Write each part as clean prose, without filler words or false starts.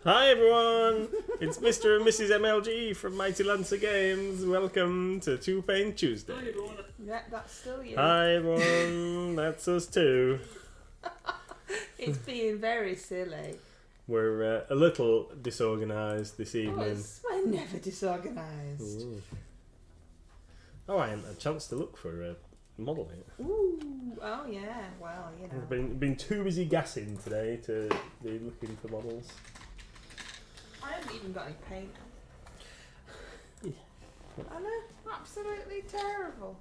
Hi everyone, it's Mr and Mrs MLG from Mighty Lancer Games. Welcome to Two Pain Tuesday. Hi everyone. Yeah, that's still you. Hi everyone, that's us too. It's being very silly. We're a little disorganised this evening. We're never disorganised. Ooh. Oh, I hadn't had a chance to look for a model here. Ooh, oh yeah, well, you know. I've been too busy gassing today to be looking for models. I haven't even got any paint. Yeah. I know, absolutely terrible.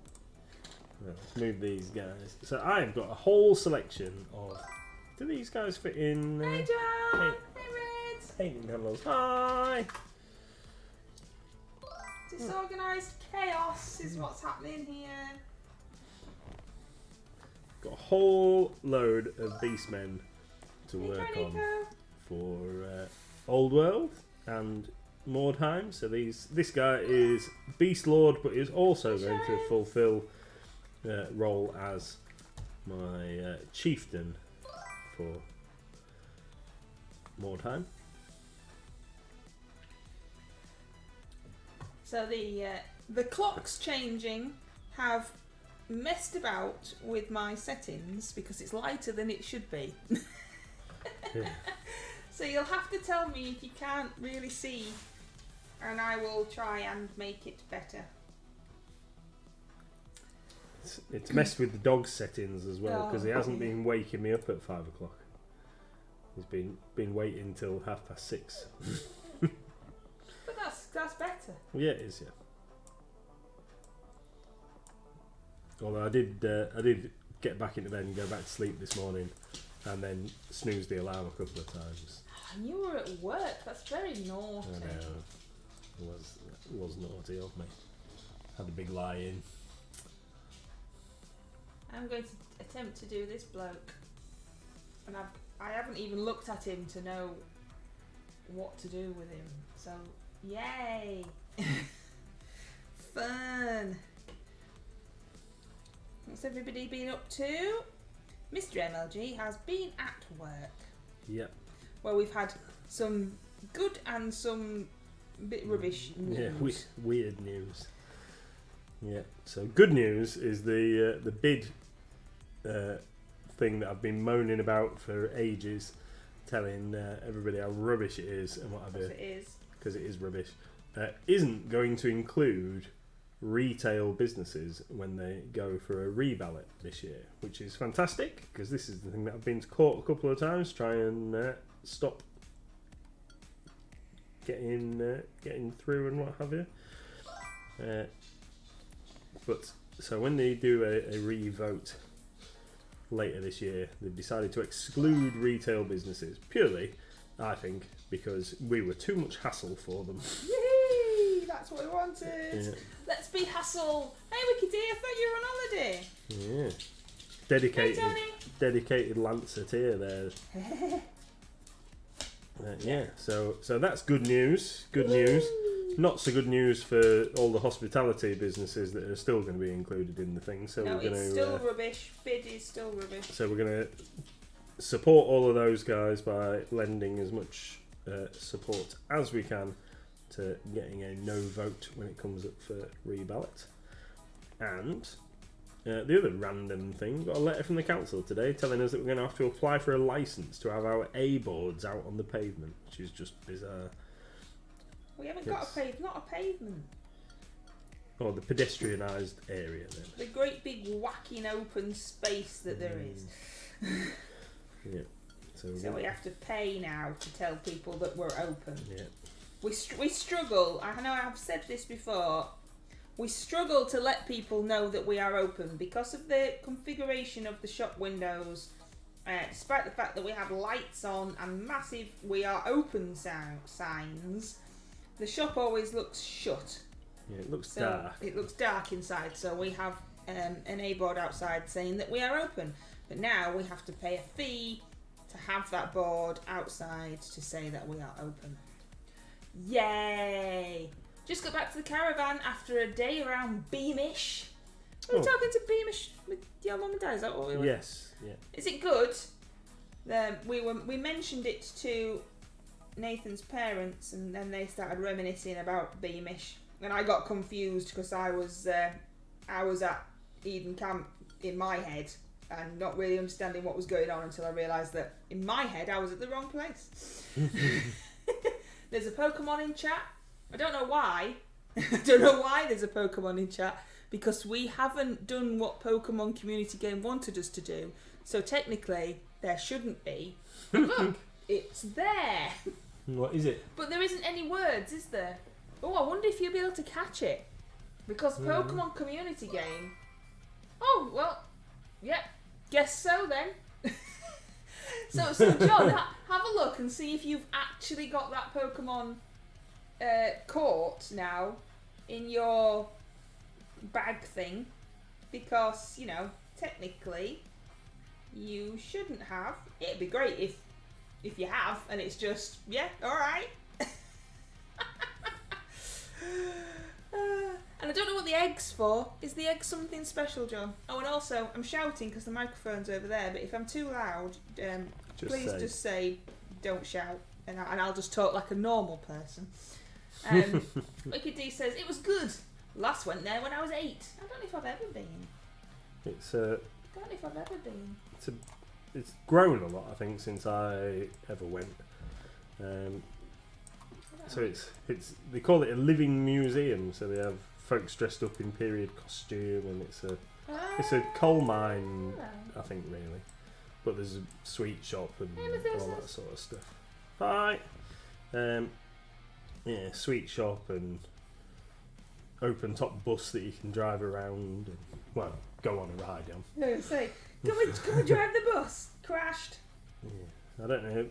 Right, let's move these guys. So I've got a whole selection of... Do these guys fit in... Hey John! Hey Red! painting handles? Hi! Disorganised chaos is what's happening here. Got a whole load of Beastmen to Hey work on Nico. for Old World and Mordheim. So this guy is Beast Lord, but is also going to fulfill role as my chieftain for Mordheim. So the clocks changing have messed about with my settings because it's lighter than it should be. Yeah. So you'll have to tell me if you can't really see, and I will try and make it better. It's messed with the dog's settings as well because he Oh, hasn't yeah. been waking me up at 5 o'clock. He's been waiting till 6:30. But that's better. Yeah, it is. Yeah. Although I did get back into bed and go back to sleep this morning, and then snooze the alarm a couple of times. And you were at work. That's very naughty. I know. It was naughty of me. Had a big lie in. I'm going to attempt to do this bloke, and I haven't even looked at him to know what to do with him. So yay, fun. What's everybody been up to? Mr MLG has been at work. Yep. Well, we've had some good and some bit rubbish news. Yeah, weird news. Yeah. So good news is the bid thing that I've been moaning about for ages, telling everybody how rubbish it is and what have you. It is. Because it is rubbish. Isn't going to include retail businesses when they go for a reballot this year, which is fantastic because this is the thing that I've been to court a couple of times try and stop getting through and what have you. But so when they do a re-vote later this year, they've decided to exclude retail businesses purely, I think, because we were too much hassle for them. Yay! That's what we wanted. Yeah. Let's be hassle. Hey, Wiki D, I thought you were on holiday. Yeah. Hey, Tony. Dedicated Lancer tier there. Yeah, so that's good news. Good news. Not so good news for all the hospitality businesses that are still going to be included in the thing. So No, we're going it's to still rubbish. Bid is still rubbish. so we're going to support all of those guys by lending as much support as we can to getting a no vote when it comes up for reballot. And the other random thing, got a letter from the council today telling us that we're going to have to apply for a licence to have our A boards out on the pavement, which is just bizarre. We haven't got not a pavement. Or the pedestrianised area then. The great big whacking open space that there is. Yeah. So We have to pay now to tell people that we're open. Yeah. We struggle. I know I've said this before. We struggle to let people know that we are open because of the configuration of the shop windows. Despite the fact that we have lights on and massive "we are open" signs, the shop always looks shut. Yeah, it looks So dark. it looks dark inside. So we have an A board outside saying that we are open. But now we have to pay a fee to have that board outside to say that we are open. Yay! Just got back to the caravan after a day around Beamish. Were we talking to Beamish with your mum and dad? Is that what we were? Yes. Yeah. Is it good? We mentioned it to Nathan's parents, and then they started reminiscing about Beamish, and I got confused because I was at Eden Camp in my head and not really understanding what was going on until I realised that in my head I was at the wrong place. There's a Pokemon in chat. I don't know why. I don't know why there's a Pokemon in chat, because we haven't done what Pokemon Community Game wanted us to do. So technically there shouldn't be. But look, it's there. What is it? But there isn't any words, is there? Oh, I wonder if you'll be able to catch it. Because Pokemon Community Game... Oh, well, yeah, guess so then. So John, have a look and see if you've actually got that Pokemon caught now in your bag thing. Because, you know, technically, you shouldn't have. It'd be great if you have, and it's just, yeah, alright. And I don't know what the egg's for. Is the egg something special, John? Oh, and also, I'm shouting because the microphone's over there, but if I'm too loud, please just say, don't shout, and I'll just talk like a normal person. Wicked D says, it was good. Last went there when I was 8. I don't know if I've ever been. I don't know if I've ever been. It's grown a lot, I think, since I ever went. So it's they call it a living museum. So they have folks dressed up in period costume, and it's a coal mine, I think, really. But there's a sweet shop and all that sort of stuff. Hi. Yeah, sweet shop and open top bus that you can drive around and, well, go on a ride on. No, say, can we drive the bus? Crashed. Yeah, I don't know.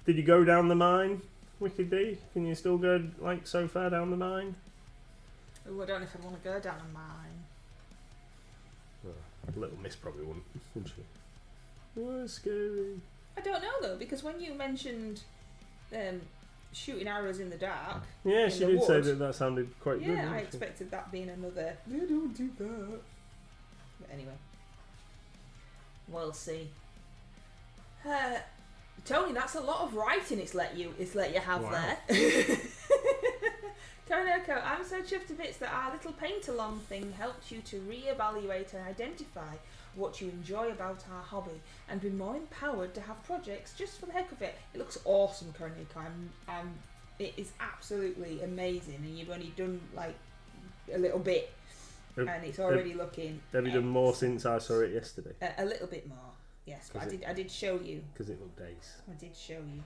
Did you go down the mine, Wicked D? Can you still go like so far down the mine? Oh, I don't know if I'd want to go down a mine. Well, Little Miss probably wouldn't she? Oh, scary. I don't know though, because when you mentioned shooting arrows in the dark. Yeah, she did say that sounded quite good. Yeah, I expected that being another. They don't do that. But anyway, we'll see. Tony, that's a lot of writing it's let you have there. Konoko, I'm so chuffed to bits that our little paint-along thing helped you to re-evaluate and identify what you enjoy about our hobby and be more empowered to have projects just for the heck of it. It looks awesome, Konoko. It is absolutely amazing, and you've only done like a little bit, and it's already looking. Have you done more since I saw it yesterday? A little bit more, yes. But I did show you. Because it looked ace. I did show you.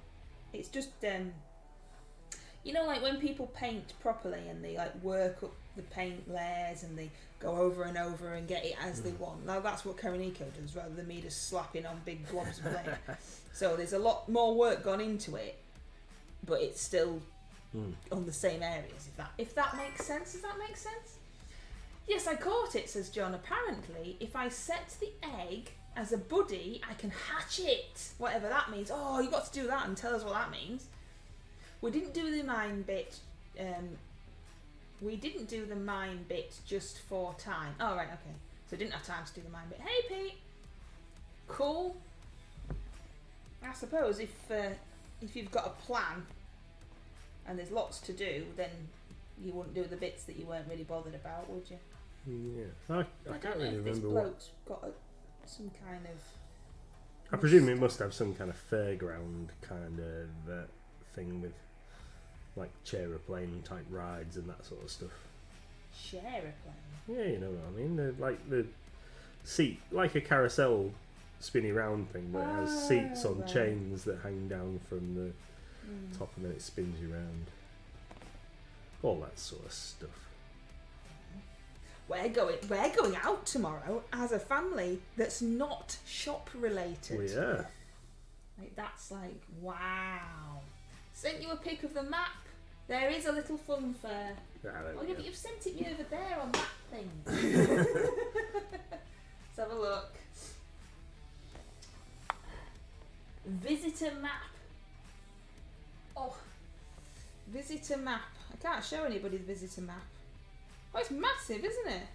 It's just you know, like when people paint properly and they like work up the paint layers and they go over and over and get it as they want. Now that's what Karaniko does, rather than me just slapping on big blobs of paint. So there's a lot more work gone into it, but it's still on the same areas. If that makes sense, does that make sense? Yes, I caught it, says John. Apparently, if I set the egg as a buddy, I can hatch it. Whatever that means. Oh, you got to do that and tell us what that means. We didn't do the mine bit. We didn't do the mine bit just for time. Oh, right, okay. So I didn't have time to do the mine bit. Hey, Pete. Cool. I suppose if you've got a plan and there's lots to do, then you wouldn't do the bits that you weren't really bothered about, would you? Yeah. I can't really remember this bloke's got some kind of... I presume it must have some kind of fairground kind of thing with like chair-a-plane type rides and that sort of stuff. Chair-a-plane? Yeah, you know what I mean. They're like the seat, like a carousel spinny round thing, but it has seats on chains that hang down from the top, and then it spins you round. All that sort of stuff. We're going out tomorrow as a family that's not shop related. We are. Like that's like wow. Sent you a pic of the map. There is a little fun fair. Yeah, but you've sent it me over there on that thing. Let's have a look. Visitor map. Oh, visitor map. I can't show anybody the visitor map. Oh, it's massive, isn't it?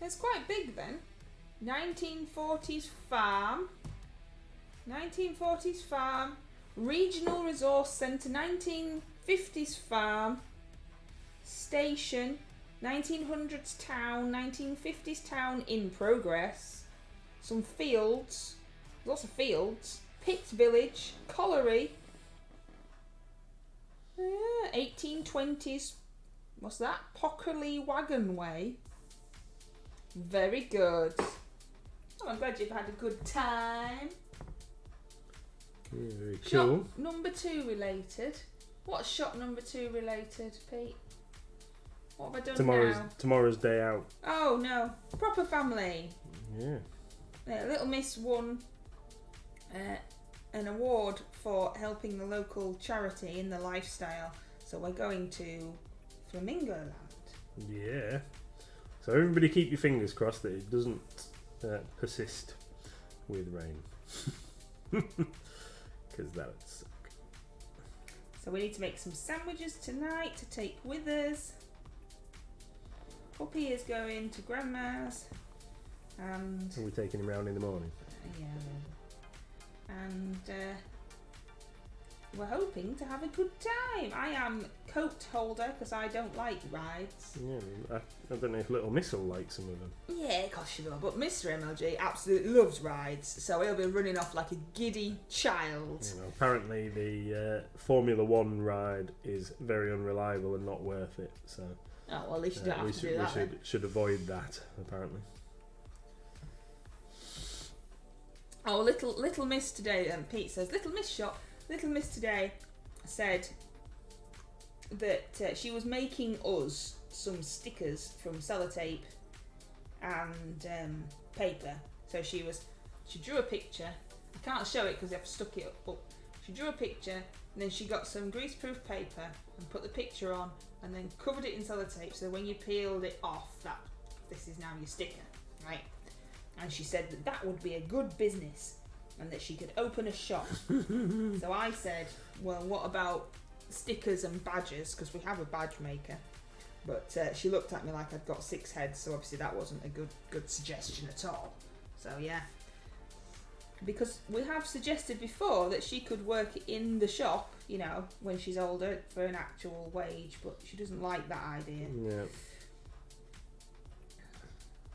It's quite big then. 1940s farm. 1940s farm Regional Resource Centre, 1950s farm, station, 1900s town, 1950s town in progress, some fields, lots of fields, Pict Village, colliery, 1820s, what's that? Pockerley Wagon Way. Very good. Oh, I'm glad you've had a good time. Very cool. Shop number 2 related. What's shop number 2 related, Pete? What have I done now? Tomorrow's day out. Oh no, proper family. Yeah. Little Miss won an award for helping the local charity in the lifestyle. So we're going to Flamingo Land. Yeah. So everybody keep your fingers crossed that it doesn't persist with rain. Because that would suck. So we need to make some sandwiches tonight to take with us. Puppy is going to Grandma's. And we're taking him round in the morning. yeah. And we're hoping to have a good time. I am coat holder because I don't like rides. Yeah, I don't know if Little Miss will like some of them. Yeah, of course she will. But Mr MLG absolutely loves rides, so he'll be running off like a giddy child. You know, apparently the Formula One ride is very unreliable and not worth it. So Oh well, at least you don't have to do that. We should avoid that. Apparently. Oh, little Miss today. Pete says Little Miss shop. Little Miss today said that she was making us some stickers from sellotape and paper. So she drew a picture. I can't show it because I've stuck it up. She drew a picture and then she got some greaseproof paper and put the picture on and then covered it in sellotape. So when you peeled it off, this is now your sticker, right? And she said that would be a good business and that she could open a shop. So I said, well, what about stickers and badges? Because we have a badge maker. But she looked at me like I'd got 6 heads, so obviously that wasn't a good suggestion at all. So yeah. Because we have suggested before that she could work in the shop, you know, when she's older for an actual wage, but she doesn't like that idea. Yeah.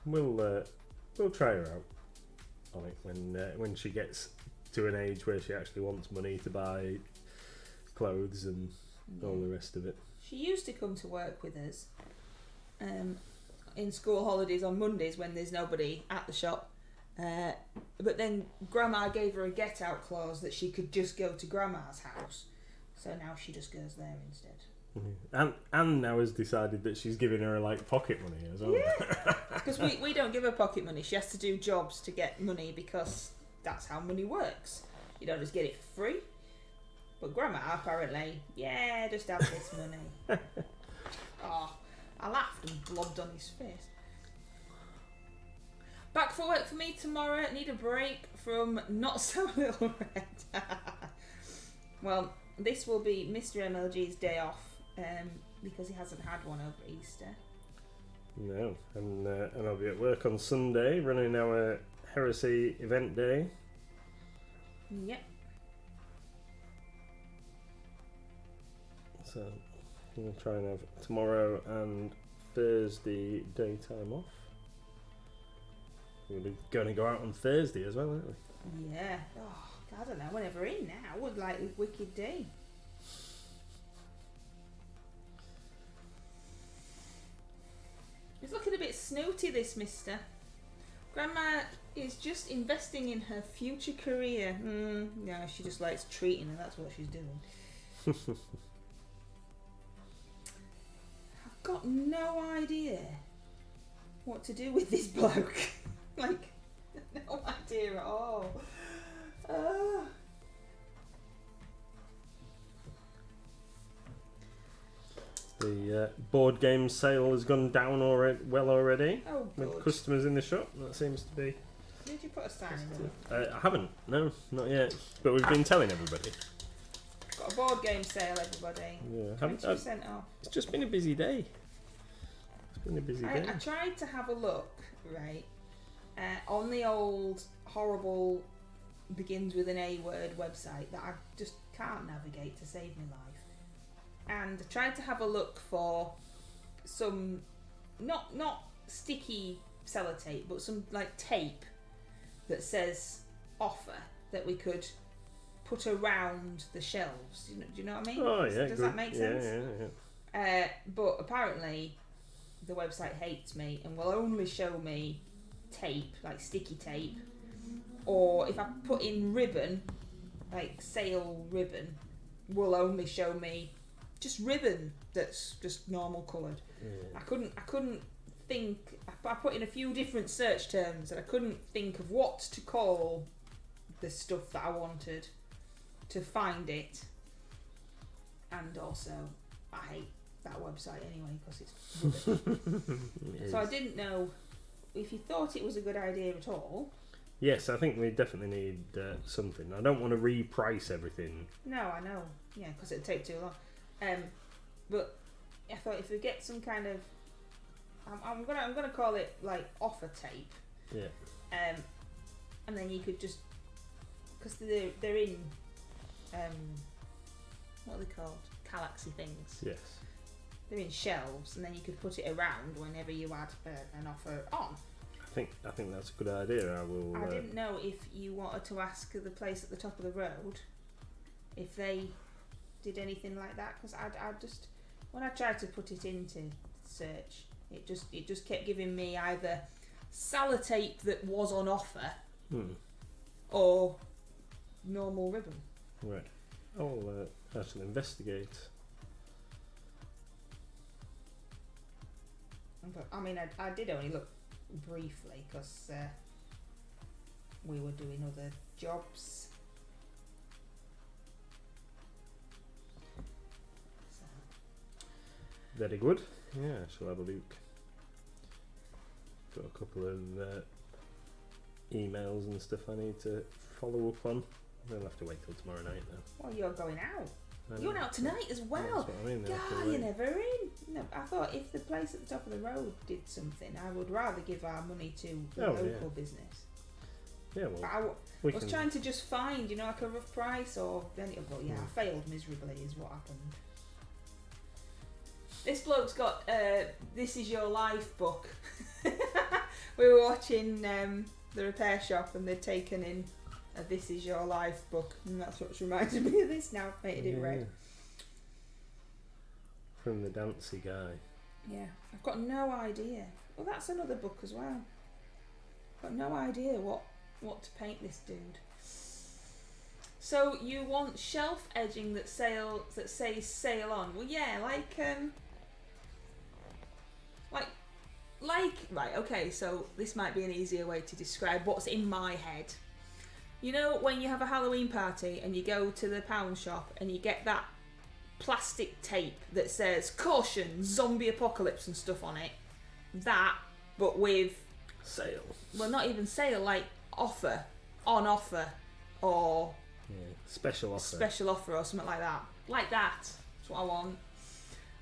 We'll try her out on it when she gets to an age where she actually wants money to buy clothes and all the rest of it. She used to come to work with us in school holidays on Mondays when there's nobody at the shop. But then Grandma gave her a get out clause that she could just go to Grandma's house. So now she just goes there instead. Mm-hmm. And now has decided that she's giving her like pocket money as well. Yeah, because we don't give her pocket money. She has to do jobs to get money because that's how money works. You don't just get it for free. But Grandma apparently, yeah, just have this money. Oh, I laughed and blobbed on his face. Back for work for me tomorrow. Need a break from Not So Little Red. Well, this will be Mr MLG's day off because he hasn't had one over Easter. No, and I'll be at work on Sunday running our Heresy event day. Yep. So I'm going to try and have tomorrow and Thursday daytime off. We're going to go out on Thursday as well, aren't we? Yeah. Oh, I don't know. We're never in now. Would like a wicked day. He's looking a bit snooty, this mister. Grandma is just investing in her future career. No, she just likes treating her. That's what she's doing. I've got no idea what to do with this bloke. Like, no idea at all. The board game sale has gone down already. Oh, good. With customers in the shop. That seems to be. Did you put a sign in there? I haven't. No, not yet. But we've been telling everybody. Got a board game sale, everybody. Yeah, 20% off. It's just been a busy day. It's been a busy day. I tried to have a look, right, on the old horrible begins with an A word website that I just can't navigate to save my life. And I tried to have a look for some, not sticky sellotape, but some like tape that says offer that we could put around the shelves. Do you know what I mean? Oh yeah, Does that make sense? Yeah. But apparently the website hates me and will only show me tape, like sticky tape, or if I put in ribbon, like sale ribbon, will only show me just ribbon that's just normal coloured. I couldn't think. I put in a few different search terms and I couldn't think of what to call the stuff that I wanted to find it. And also, I hate that website anyway because it's rubbish. So I didn't know if you thought it was a good idea at all. Yes, I think we definitely need something. I don't want to reprice everything. No, I know. Yeah, because it'd take too long. But I thought if we get some kind of, I'm gonna call it like offer tape. Yeah. And then you could just, because they're in, what are they called? Galaxy things. Yes. They're in shelves, and then you could put it around whenever you add an offer on. I think that's a good idea. I didn't know if you wanted to ask the place at the top of the road if they did anything like that, because I just, when I tried to put it into search, it just kept giving me either sellotape that was on offer or normal ribbon. Right. I'll actually investigate. But I mean, I did only look briefly because we were doing other jobs. So. Very good. Yeah, I shall have a look. Got a couple of emails and stuff I need to follow up on. We'll have to wait till tomorrow night though. Well, you're going out. You're out tonight as well. That's what I mean. God, you're never in. No, I thought if the place at the top of the road did something, I would rather give our money to the local business. Yeah, well, I was trying to just find, like a rough price or anything. But yeah, I failed miserably is what happened. This bloke's got This Is Your Life book. We were watching the repair shop and they'd taken in a This Is Your Life book, and that's what's reminded me of this now. I've painted it red. From the Dancy guy. Yeah, I've got no idea. Well, that's another book as well. I've got no idea what to paint this dude. So you want shelf edging that says "sail on"? Well, yeah, like right. Okay, so this might be an easier way to describe what's in my head. You know when you have a Halloween party and you go to the pound shop and you get that plastic tape that says "Caution, Zombie Apocalypse" and stuff on it? That, but with sale. Well, not even sale, like offer, on offer, or special offer or something like that. Like that. That's what I want.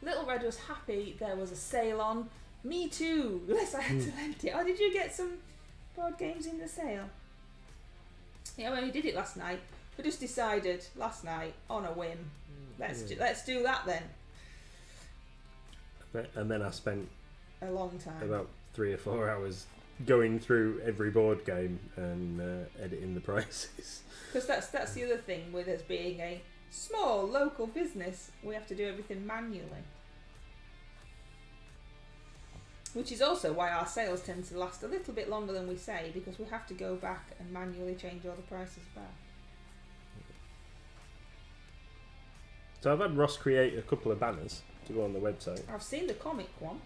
Little Red was happy there was a sale on. Me too. Unless I had to rent it. Oh, did you get some board games in the sale? Yeah, well, we did it last night. We just decided last night on a whim. Let's do that then. And then I spent a long time, about 3 or 4 hours, going through every board game and editing the prices. Because that's the other thing with us being a small local business. We have to do everything manually. Which is also why our sales tend to last a little bit longer than we say, because we have to go back and manually change all the prices back. So I've had Ross create a couple of banners to go on the website. I've seen the comic one.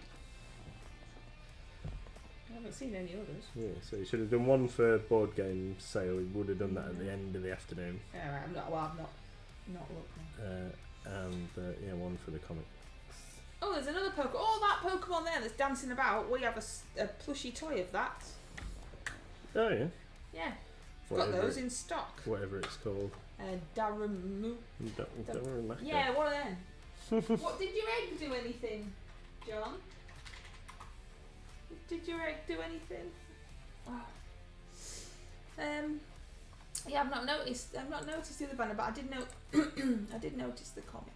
I haven't seen any others. Yeah, so he should have done one for board game sale. He would have done that at the end of the afternoon. Alright, I've not looked now. And one for the comic. Oh, there's another Pokemon. Oh, that Pokemon there that's dancing about. We have a plushy toy of that. Oh, yeah? Yeah. We've got those in stock. Whatever it's called. Daramu. Yeah, one of them. What, did your egg do anything, John? Did your egg do anything? Oh. Yeah, I've not noticed the other banner, but I did know I did notice the comics.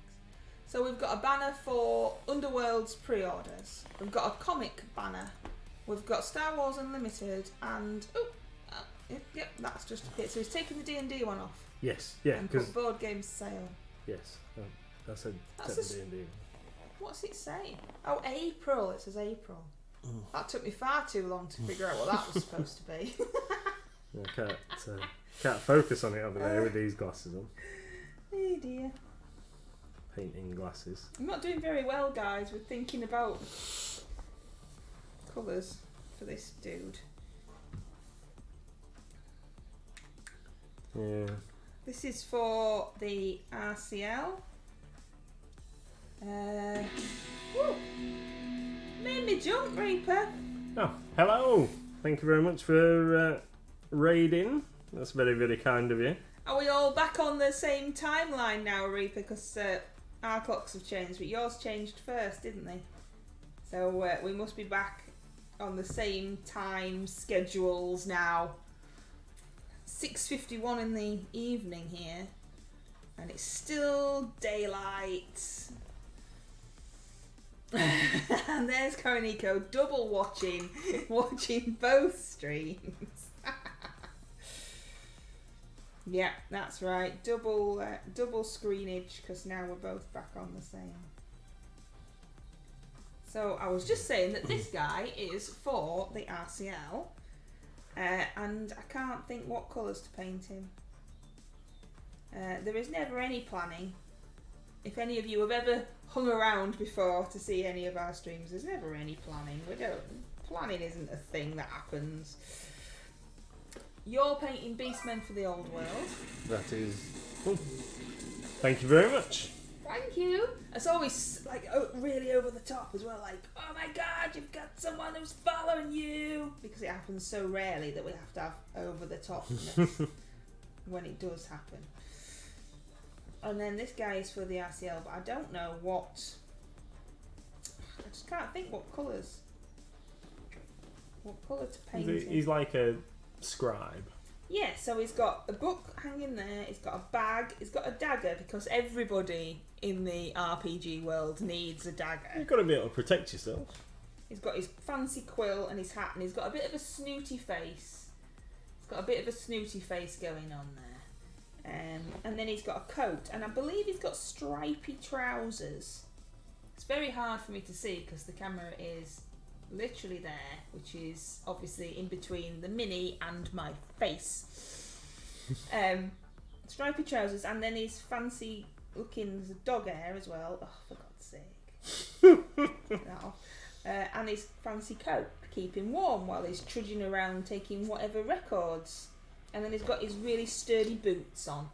So we've got a banner for Underworld's pre-orders. We've got a comic banner. We've got Star Wars Unlimited, and yep, that's just appeared. So he's taken the D&D one off. Yes, yeah, And because put board game sale. yes, I said That's D&D. What's it saying? Oh, April. It says April. That took me far too long to figure out what that was supposed to be. I can't focus on it over there with these glasses on. Oh dear. Painting glasses. I'm not doing very well, guys, with thinking about colours for this dude. Yeah. This is for the RCL. Woo. Made me jump, Reaper. Oh, hello. Thank you very much for raiding. That's very, very kind of you. Are we all back on the same timeline now, Reaper? Because our clocks have changed, but yours changed first, didn't they? So we must be back on the same time schedules now. 6:51 in the evening here, and it's still daylight. And there's Koronico double watching both streams. Yeah, that's right. Double screenage, because now we're both back on the same. So I was just saying that this guy is for the RCL, and I can't think what colours to paint him. There is never any planning. If any of you have ever hung around before to see any of our streams, there's never any planning. Planning isn't a thing that happens. You're painting Beastmen for the Old World. That is. Thank you very much. Thank you. It's always like really over the top as well. Like, oh my god, you've got someone who's following you, because it happens so rarely that we have to have over the topness when it does happen. And then this guy is for the RCL, but I don't know what. I just can't think what colours. What colour to paint him. He's like a scribe. Yeah, so he's got a book hanging there, he's got a bag, he's got a dagger, because everybody in the RPG world needs a dagger. You've got to be able to protect yourself. He's got his fancy quill and his hat, and he's got a bit of a snooty face. He's got a bit of a snooty face going on there. And then he's got a coat, and I believe he's got stripy trousers. It's very hard for me to see because the camera is literally there, which is obviously in between the mini and my face. Stripy trousers, and then his fancy looking dog hair as well. Oh, for God's sake. No. And his fancy coat to keep him warm while he's trudging around taking whatever records. And then he's got his really sturdy boots on.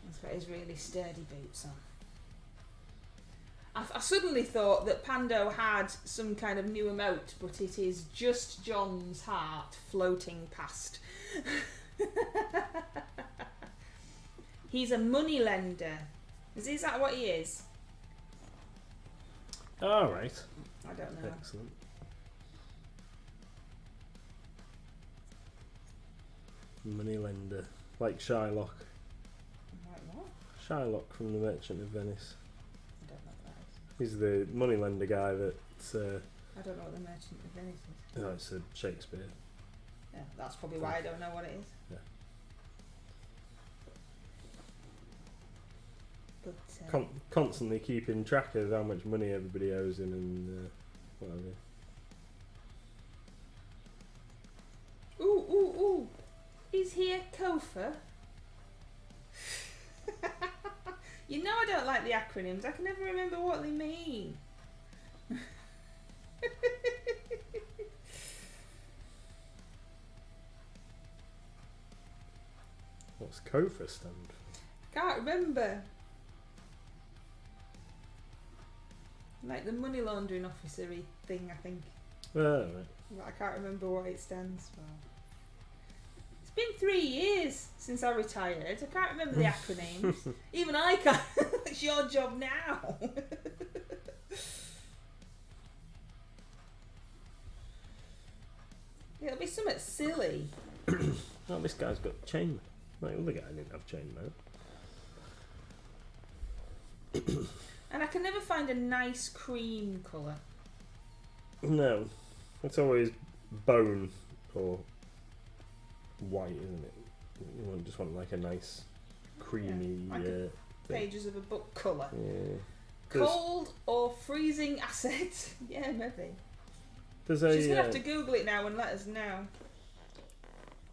He's got his really sturdy boots on. I suddenly thought that Pando had some kind of new emote, but it is just John's heart floating past. He's a money lender. Is that what he is? All right. I don't know. Excellent. Money lender, like Shylock. Like what? Shylock from The Merchant of Venice. I don't know what that is. He's the money lender guy that. I don't know what the Merchant of Venice is. No, it's Shakespeare. Yeah, that's probably why I don't know what it is. Yeah. But Constantly keeping track of how much money everybody owes him and whatever. Ooh. Is he a Kofa? You know I don't like the acronyms. I can never remember what they mean. What's COFA stand for? Can't remember. Like the money laundering officery thing, I think. Oh, right. But I can't remember what it stands for. It's been 3 years since I retired. I can't remember the acronyms. Even I can't. It's your job now. It'll be something silly. guy's got chainmail. Like, the other guy didn't have chainmail. And I can never find a nice cream colour. No. It's always bone or white, isn't it? You just want like a nice creamy like pages of a book colour. Yeah. Cold or freezing acid? Yeah, maybe. She's gonna have to Google it now and let us know.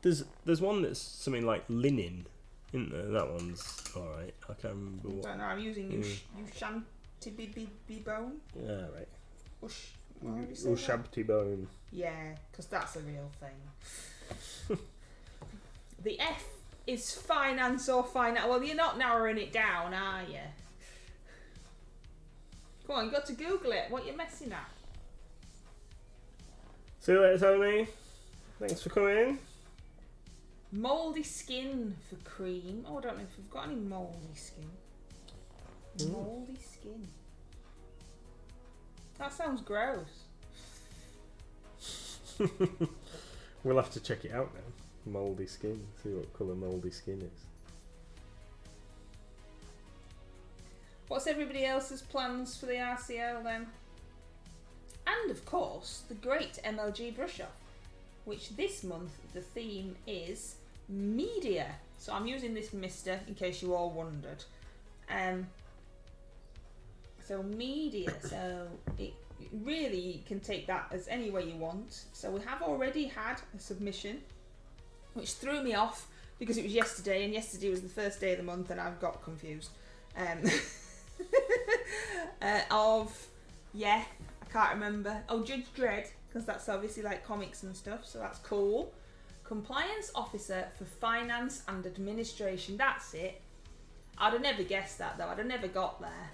There's one that's something like linen, isn't there? That one's alright. I can't remember what. I don't know, I'm using Ushanti bone. Yeah, right. Ushabti bone. Yeah, because that's a real thing. The F is finance or finance. Well, you're not narrowing it down, are you? Come on, you got to Google it. What you're messing at? See you later, Tony. Thanks for coming in. Mouldy skin for cream. Oh, I don't know if we've got any mouldy skin. Mouldy skin. That sounds gross. We'll have to check it out now. Mouldy skin. See what colour mouldy skin is. What's everybody else's plans for the RCL then? And of course, the great MLG brush off, which this month the theme is media. So I'm using this Mr in case you all wondered. So media. So it really you can take that as any way you want. So we have already had a submission, which threw me off because it was yesterday, and yesterday was the first day of the month, and I've got confused. I can't remember. Oh, Judge Dredd, because that's obviously like comics and stuff, so that's cool. Compliance Officer for Finance and Administration, that's it. I'd have never guessed that though, I'd have never got there.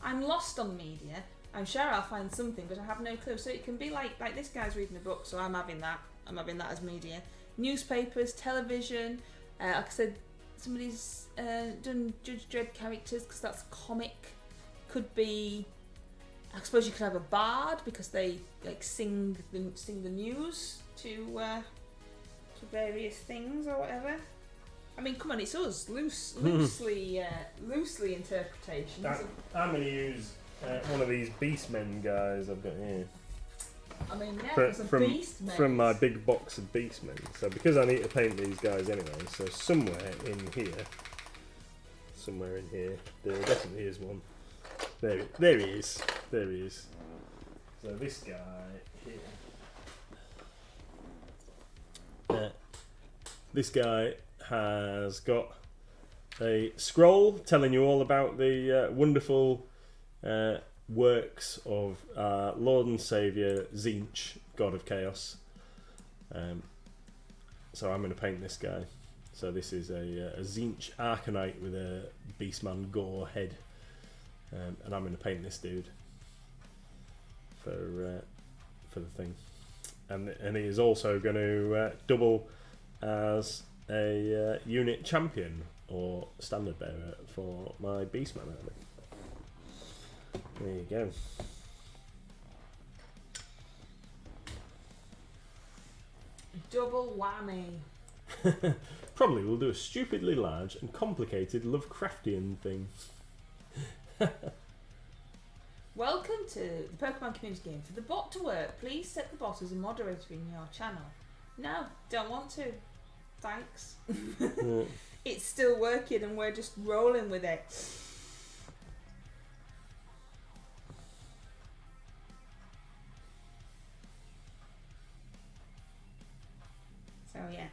I'm lost on media. I'm sure I'll find something, but I have no clue. So it can be like this guy's reading a book, so I'm having that. I'm having that as media. Newspapers, television. Like I said, somebody's done Judge Dredd characters because that's comic. Could be. I suppose you could have a bard because they like sing the news to various things or whatever. I mean, come on, it's us. Loosely interpretations. I'm going to use one of these Beastmen guys I've got here. I mean, yeah, there's a Beastman. From my big box of Beastmen. So because I need to paint these guys anyway, so somewhere in here, there definitely is one. There he is. So this guy here. This guy has got a scroll telling you all about the wonderful works of Lord and Saviour Tzeentch, God of Chaos. So I'm going to paint this guy. So this is a Tzeentch Arcanite with a Beastman gore head. And I'm going to paint this dude for the thing, and he is also going to double as a unit champion or standard bearer for my Beastman army. There you go. Double whammy. Probably will do a stupidly large and complicated Lovecraftian thing. Welcome to the Pokemon Community Game. For the bot to work, please set the bot as a moderator in your channel. No, don't want to. Thanks. Yeah. It's still working and we're just rolling with it.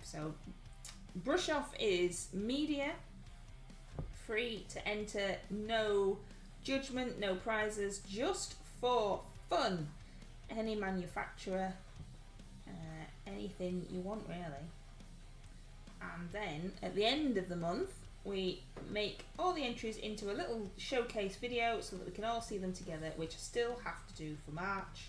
So brush off is media, free to enter, no judgment, no prizes, just for fun. Any manufacturer, anything you want really. And then at the end of the month we make all the entries into a little showcase video so that we can all see them together, which I still have to do for March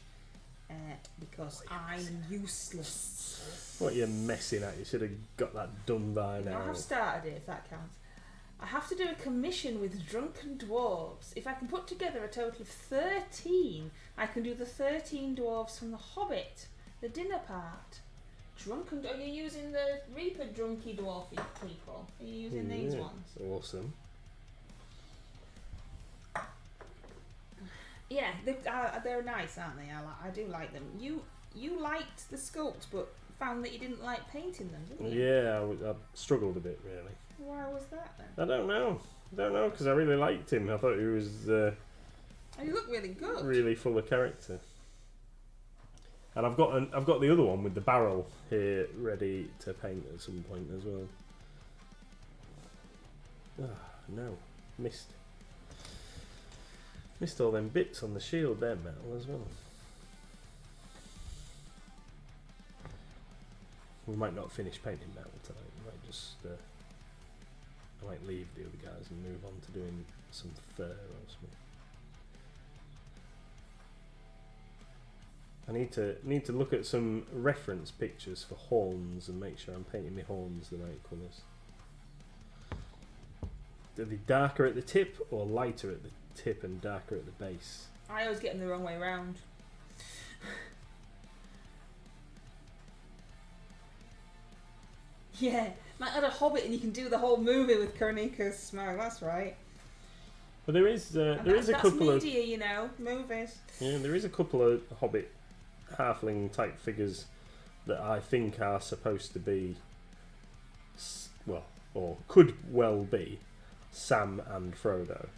because I'm useless. What you're messing at? You should have got that done by now. I have started it, if that counts. I have to do a commission with Drunken Dwarves. If I can put together a total of 13, I can do the 13 dwarves from The Hobbit, the dinner part. Drunken, are you using the Reaper Drunky Dwarfy people? Are you using these ones? Awesome. Yeah, they're nice, aren't they? I do like them. You liked the sculpt, but found that you didn't like painting them, didn't you? Yeah, I struggled a bit, really. Why was that then? I don't know, because I really liked him. I thought he was You look really good. really full of character. And I've got the other one with the barrel here ready to paint at some point as well. Ah, no, missed all them bits on the shield there, metal as well. We might not finish painting metal tonight. We might just I might leave the other guys and move on to doing some fur or something. I need to look at some reference pictures for horns and make sure I'm painting my horns the right colours. Are they darker at the tip or lighter at the tip and darker at the base? I always get them the wrong way round. Yeah, might add a Hobbit and you can do the whole movie with Kornika's smile. That's right. But there is a couple of media, you know, movies. Yeah, there is a couple of Hobbit halfling type figures that I think are supposed to be, well, or could well be, Sam and Frodo.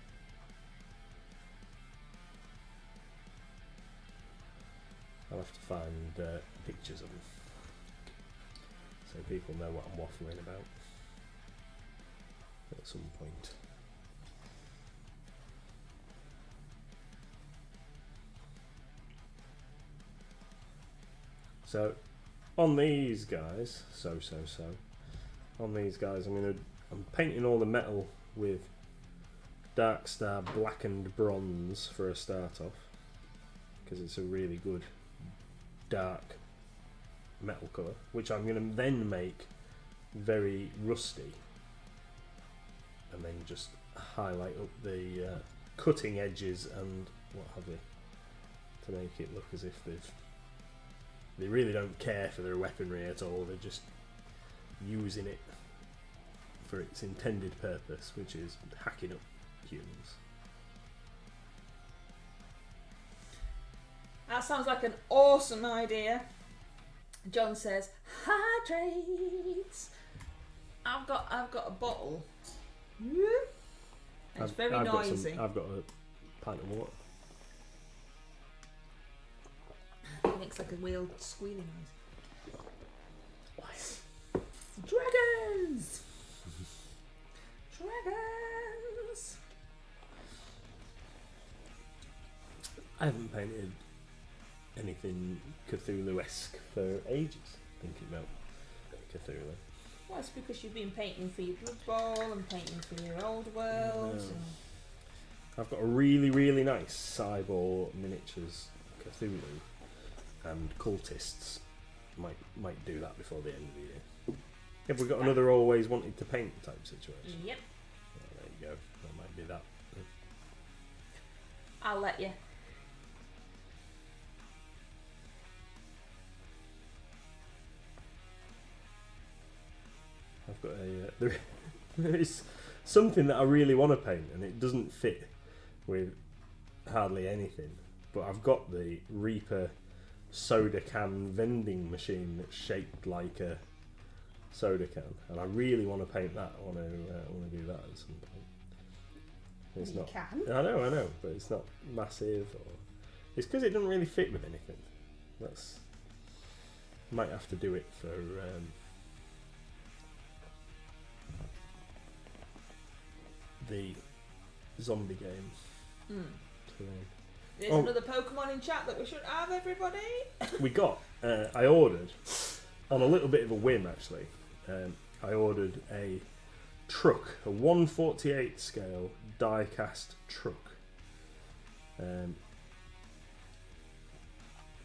I'll have to find pictures of them so people know what I'm waffling about at some point. So on these guys, on these guys, I'm painting all the metal with Darkstar blackened bronze for a start off, because it's a really good dark metal colour, which I'm going to then make very rusty, and then just highlight up the cutting edges and what have you, to make it look as if they really don't care for their weaponry at all. They're just using it for its intended purpose, which is hacking up humans. That sounds like an awesome idea. John says, hydrates. I've got a bottle. It's very noisy. I've got a pint of water. It makes like a weird squealing noise. Dragons! Dragons! I haven't painted anything Cthulhu-esque for ages, thinking about Cthulhu. Well, it's because you've been painting for your Blood Bowl and painting for your Old World. I've got a really, really nice cyborg miniatures Cthulhu, and cultists might do that before the end of the year. Have we got another always wanted to paint type situation? Yep. Oh, there you go. That might be that. I'll let you. I've got a there is something that I really want to paint, and it doesn't fit with hardly anything. But I've got the Reaper soda can vending machine that's shaped like a soda can, and I really want to paint that. I want to do that at some point. It's you not. Can. I know, but it's not massive, or it's because it doesn't really fit with anything. That's might have to do it for. The zombie game. There's another Pokemon in chat that we should have, everybody. We got. I ordered on a little bit of a whim, actually. I ordered a truck, a 1/48 scale die-cast truck,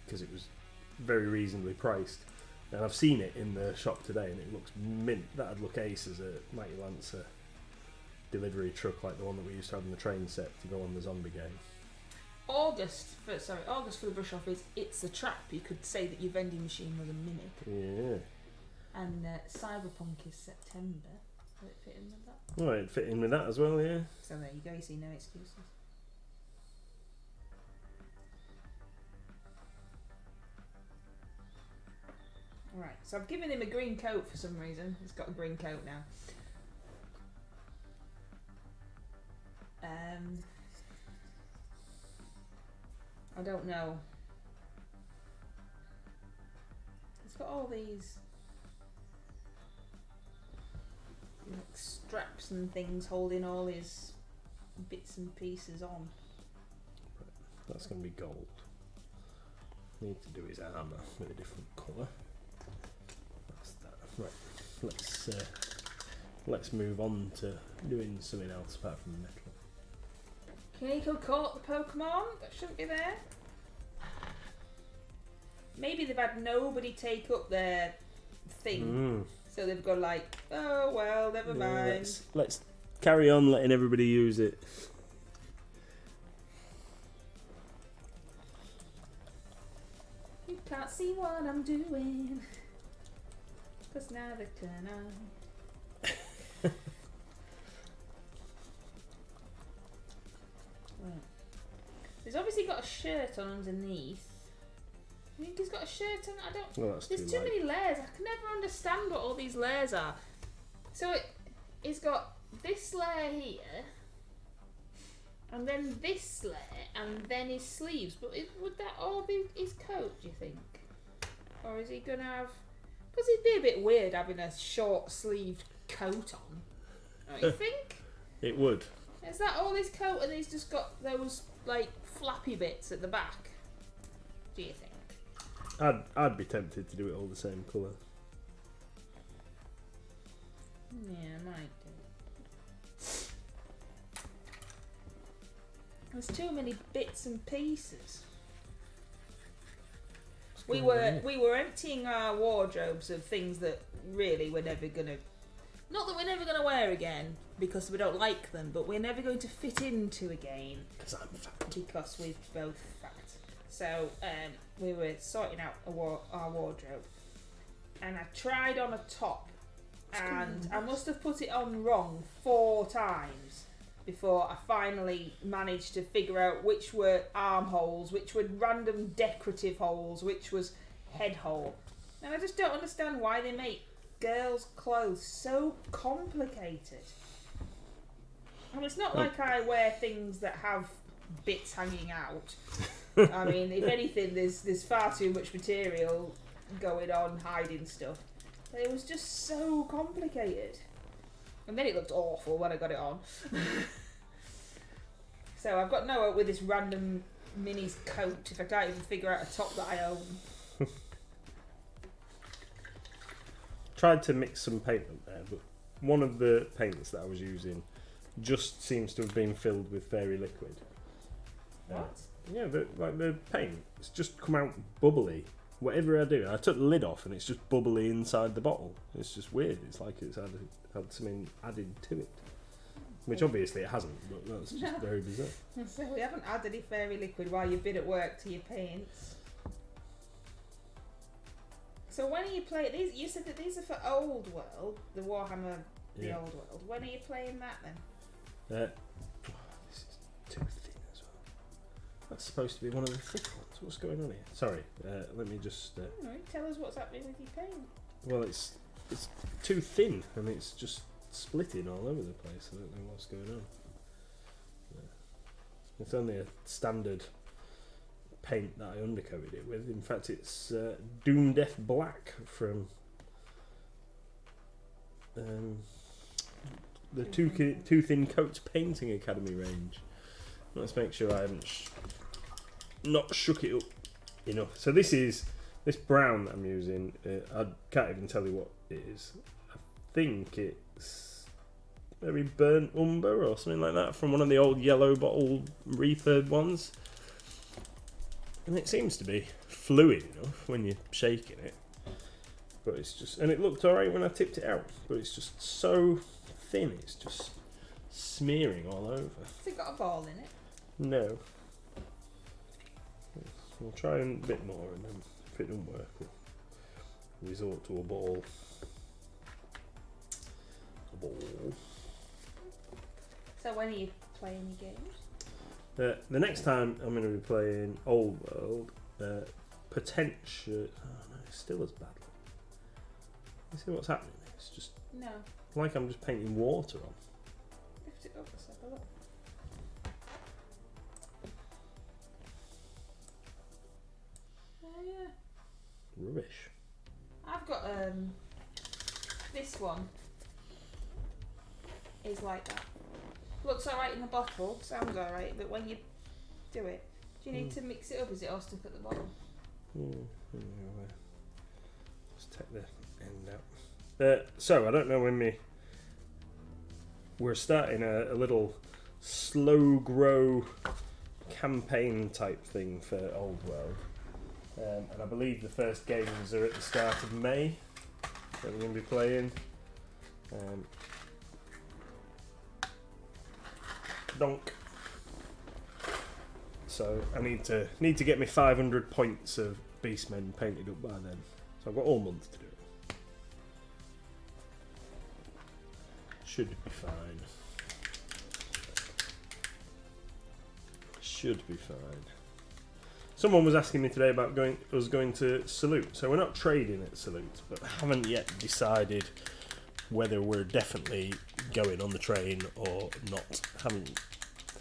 because it was very reasonably priced. And I've seen it in the shop today, and it looks mint. That'd look ace as a Mighty Lancer delivery truck, like the one that we used to have in the train set to go on the zombie game. August for the brush off is It's a Trap. You could say that your vending machine was a mimic. Yeah. And Cyberpunk is September. Will it fit in with that? Well, it'd fit in with that as well, yeah. So there you go. You see, no excuses. Right, so I've given him a green coat for some reason. He's got a green coat now. I don't know. He's got all these like straps and things holding all his bits and pieces on. That's going to be gold. Need to do his armour with a different colour. That's that. Right, let's move on to doing something else apart from metal. Kaneko caught the Pokemon. That shouldn't be there. Maybe they've had nobody take up their thing, so they've gone like, oh well, never mind. Let's carry on letting everybody use it. You can't see what I'm doing, 'cause now they turn on. Right. He's obviously got a shirt on underneath. I think he's got a shirt on. I don't. Well, there's too many layers. I can never understand what all these layers are. So it's got this layer here, and then this layer, and then his sleeves. But would that all be his coat, do you think? Or is he going to have... Because it'd be a bit weird having a short-sleeved coat on, don't you think? It would. Is that all his coat, and he's just got those, like, flappy bits at the back? Do you think? I'd be tempted to do it all the same colour. Yeah, I might do. There's too many bits and pieces. We were emptying our wardrobes of things that really we're never gonna, not that we're never gonna wear again because we don't like them, but we're never going to fit into again. Because I'm fat. Because we're both fat. So we were sorting out our wardrobe, and I tried on a top, and I must have put it on wrong 4 times before I finally managed to figure out which were armholes, which were random decorative holes, which was head hole. And I just don't understand why they make girls' clothes so complicated. I mean, it's not like I wear things that have bits hanging out. I mean, if anything, there's far too much material going on hiding stuff. But it was just so complicated. And then it looked awful when I got it on. So I've got no hope with this random Minnie's coat if I can't even figure out a top that I own. Tried to mix some paint up there, but one of the paints that I was using just seems to have been filled with fairy liquid. What? Yeah, the paint, it's just come out bubbly. Whatever I do, I took the lid off and it's just bubbly inside the bottle. It's just weird. It's like it's had something added to it. Which obviously it hasn't, but that's just very bizarre. So we haven't added any fairy liquid while you've been at work to your paints. So when are you playing these? You said that these are for Old World, the Warhammer The Old World. When are you playing that then? This is too thin as well. That's supposed to be one of the thick ones. What's going on here? Sorry, let me just... tell us what's happening with your paint. Well, it's too thin and it's just splitting all over the place. I don't know what's going on. It's only a standard paint that I undercoated it with. In fact, it's Doom Death Black from the Too Thin Coats Painting Academy range. Let's make sure I haven't not shook it up enough. So this brown that I'm using, I can't even tell you what it is. I think it's maybe burnt umber or something like that from one of the old yellow bottle refurb ones. And it seems to be fluid enough when you're shaking it. But it's just, and it looked alright when I tipped it out, but it's just so thin, it's just smearing all over. Has it got a ball in it? No. We'll try a bit more, and then if it doesn't work, we'll resort to a ball. A ball. So when are you playing your games? The next time I'm going to be playing Old World, potentially. Oh no, it's still as bad. You see what's happening? It's just No. like I'm just painting water on. Lift it up, let's have a look. Oh yeah. Rubbish. I've got this one is like that. Looks alright in the bottle, sounds alright, but when you do it, do you need to mix it up? Is it all stuck at the bottom? Let's take the end out. So I don't know when we're starting a little slow grow campaign type thing for Old World, and I believe the first games are at the start of May that we're going to be playing. Donk. So I need to get me 500 points of Beastmen painted up by then. So I've got all month to do it. Should be fine. Should be fine. Someone was asking me today about going to Salute. So we're not trading at Salute, but haven't yet decided whether we're definitely going on the train or not. Haven't.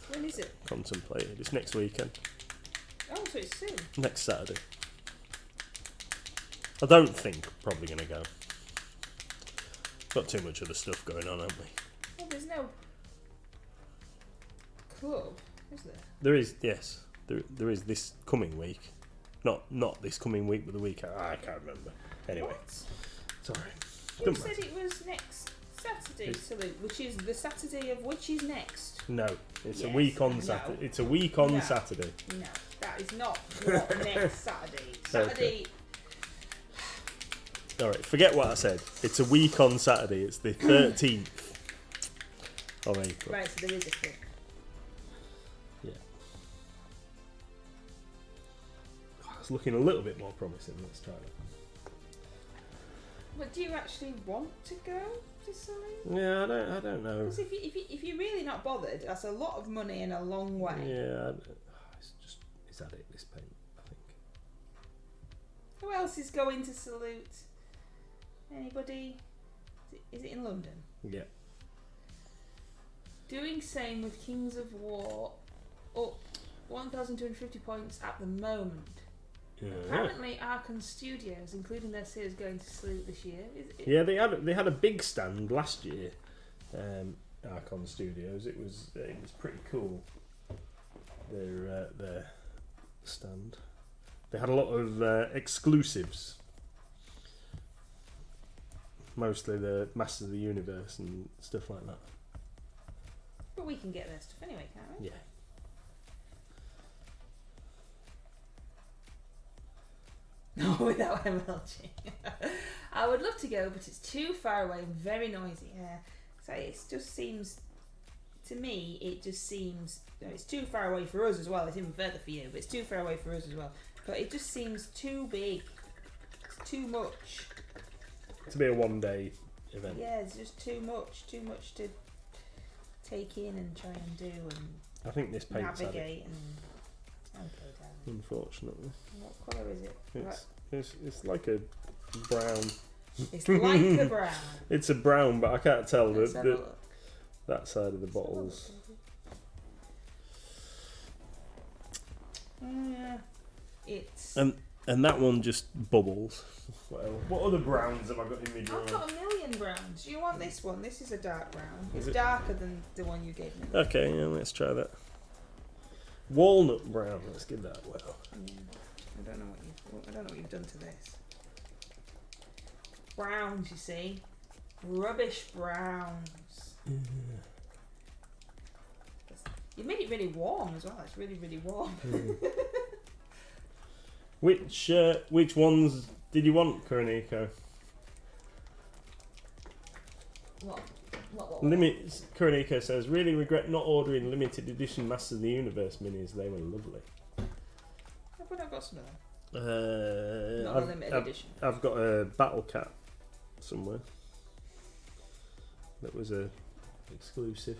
When is it? Contemplated. It's next weekend. Oh, so it's soon. Next Saturday. I don't think probably going to go. Got too much other stuff going on, haven't we? Well, there's no club, is there? There is, yes. There is this coming week. Not this coming week, but the week I can't remember. Anyway. What? Sorry. You said it was next Saturday, Salute, which is the Saturday of which is next. No, it's a Yes, week on no. Saturday. It's a week on No. Saturday. No, that is not what next Saturday. Saturday. All right, forget what I said. It's a week on Saturday. It's the 13th of April. Right, so there is a club. Yeah. It's looking a little bit more promising. Let's try it. But do you actually want to go to Salute? Yeah, I don't know. Because if you're really not bothered, that's a lot of money and a long way. Yeah, it's at it this paint, I think. Who else is going to Salute? Anybody? Is it in London? Yeah. Doing same with Kings of War. Up 1,250 points at the moment. Yeah. Apparently, Archon Studios, including their series, going to Salute this year. Yeah, they had a big stand last year. Archon Studios. It was pretty cool. Their stand. They had a lot of exclusives. Mostly the Masters of the Universe and stuff like that. But we can get their stuff anyway, can't we? Yeah. No, without MLG. I would love to go, but it's too far away and very noisy. Yeah. So it just seems, to me, it's too far away for us as well. It's even further for you, but it's too far away for us as well. But it just seems too big. It's too much. To be a one-day event. Yeah, it's just too much to take in and try and do and I think this paint's had it, navigate and. Okay, darling. unfortunately. What colour is it? It's like a brown. It's like a brown. It's a brown, but I can't tell Let's have a look. that side of the bottles. Yeah. It's. And that one just bubbles. What other browns have I got in my drawer? I've got a million browns. Do you want this one? This is a dark brown. Is It's it? darker than the one you gave me. Okay, yeah, let's try that. Walnut brown. Let's give that a whirl. Yeah. I don't know what you've done to this. Browns, you see, rubbish browns. You made it really warm as well. It's really, really warm. Which ones did you want, Kuroniko? What? Kuroniko says, really regret not ordering limited edition Masters of the Universe minis. They were lovely. But we not got some of them? Not a limited edition. I've got a Battle Cat somewhere. That was a exclusive.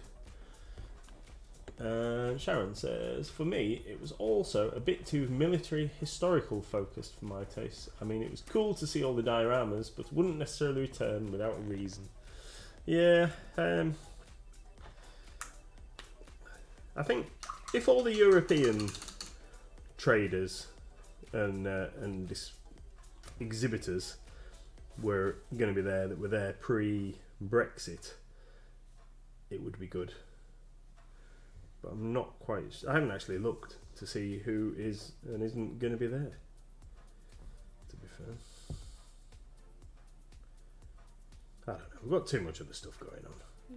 Sharon says, for me, it was also a bit too military historical focused for my taste. I mean, it was cool to see all the dioramas, but wouldn't necessarily return without a reason. Yeah, I think if all the European traders and exhibitors were going to be there, that were there pre-Brexit, it would be good. But I'm not quite. I haven't actually looked to see who is and isn't going to be there. To be fair, I don't know. We've got too much other stuff going on.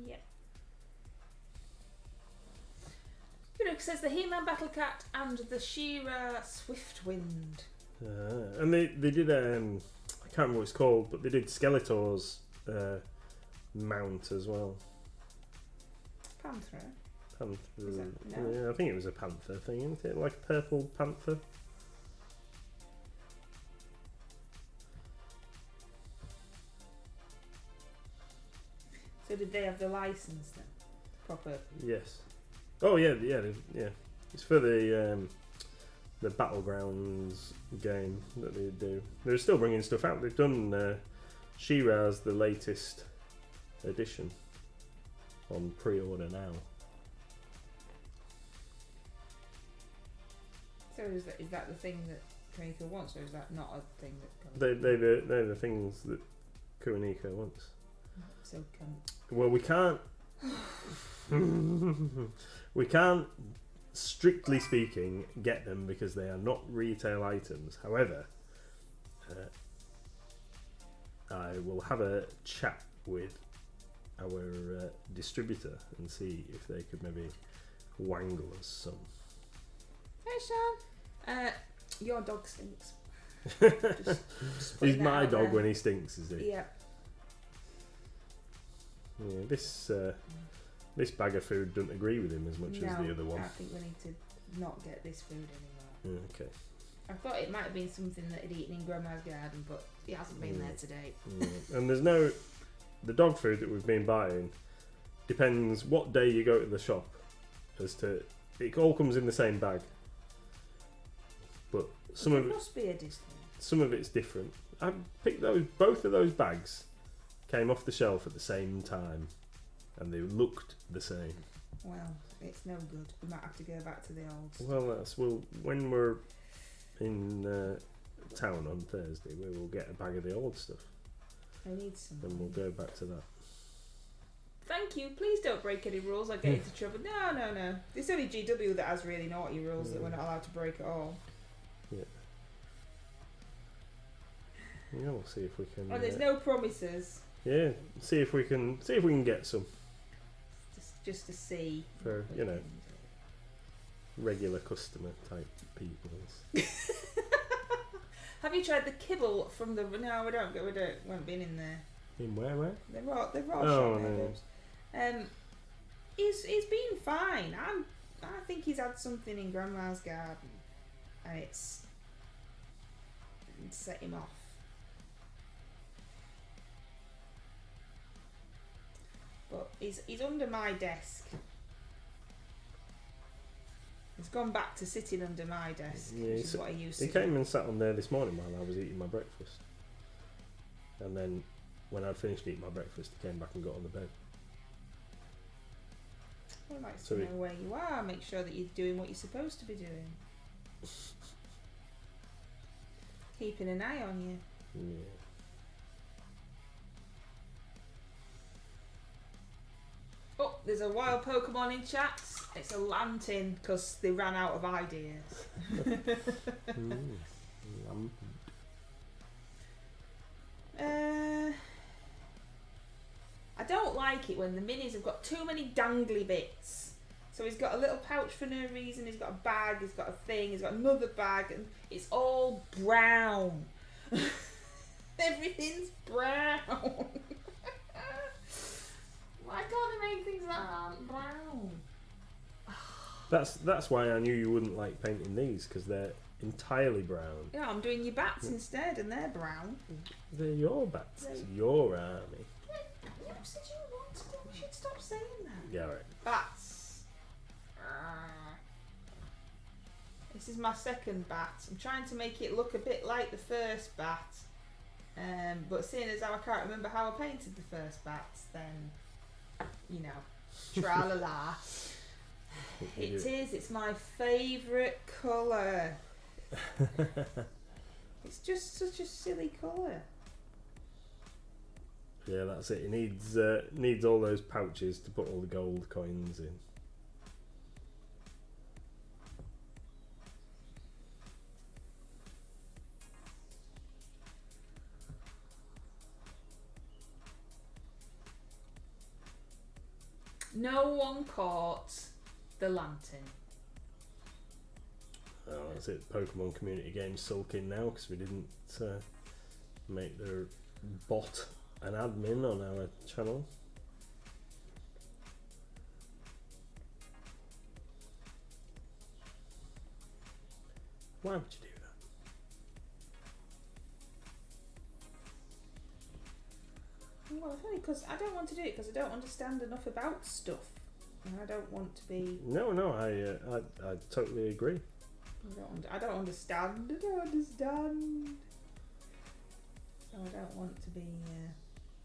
Yeah. It says the He-Man Battle Cat and the She-Ra Swiftwind. And they did I can't remember what it's called, but they did Skeletor's mount as well. Panther. Panther. No. Yeah, I think it was a panther thing, isn't it? Like a purple panther. So did they have the license then? Proper. Yes. Oh yeah. It's for the Battlegrounds game that they do. They're still bringing stuff out. They've done She-Ra's the latest edition on pre-order now. So is that the thing that Kuroniko wants, or is that not a thing that? They're the things that Kuroniko wants. So well, we can't. We can't, strictly speaking, get them because they are not retail items. However, I will have a chat with our distributor and see if they could maybe wangle us some. Hey Sean, your dog stinks. He's my dog when he stinks, is he? Yeah. Yeah, this bag of food doesn't agree with him as much as the other one. I think we need to not get this food anymore. Okay. I thought it might have been something that he'd eaten in Grandma's garden, but he hasn't been there today. And there's the dog food that we've been buying depends what day you go to the shop, as to it all comes in the same bag. But There must be a distance. Some of it's different. I picked both of those bags came off the shelf at the same time, and they looked the same. Well, it's no good. We might have to go back to the old stuff. Well, when we're in town on Thursday, we will get a bag of the old stuff. I need some. And we'll go back to that. Thank you. Please don't break any rules. I get into trouble. No. It's only GW that has really naughty rules that we're not allowed to break at all. Yeah. Yeah, we'll see if we can. And there's no promises. Yeah, see if we can get some Just to see. for regular customer type people. Have you tried the kibble from the? No, we haven't been in there. In where? The raw Oh, shop no. He's been fine. I think he's had something in Grandma's garden, and it's set him off. But he's under my desk. He's gone back to sitting under my desk, which is what I used to do. He came and sat on there this morning while I was eating my breakfast. And then when I'd finished eating my breakfast, he came back and got on the bed. He likes to know where you are, make sure that you're doing what you're supposed to be doing. Keeping an eye on you. Yeah. Oh, there's a wild Pokemon in chat. It's a Lantin because they ran out of ideas. I don't like it when the minis have got too many dangly bits. So he's got a little pouch for no reason, he's got a bag, he's got a thing, he's got another bag, and it's all brown. Everything's brown. Why can't they make things that aren't brown? That's why I knew you wouldn't like painting these, because they're entirely brown. Yeah, I'm doing your bats instead, and they're brown. They're your bats. It's your army. You said you wanted it. We should stop saying that. Yeah, right. Bats. This is my second bat. I'm trying to make it look a bit like the first bat. But seeing as how I can't remember how I painted the first bats, then, you know, tra-la-la. It is. It's my favourite colour. It's just such a silly colour. Yeah, that's it. It needs all those pouches to put all the gold coins in. No one caught the lantern. Oh, that's it. Pokemon community games sulking now because we didn't make their bot an admin on our channel. Why would you do that? Well, it's only because I don't want to do it because I don't understand enough about stuff, and I don't want to be. No, I totally agree. I don't understand. I don't understand. So I don't want to be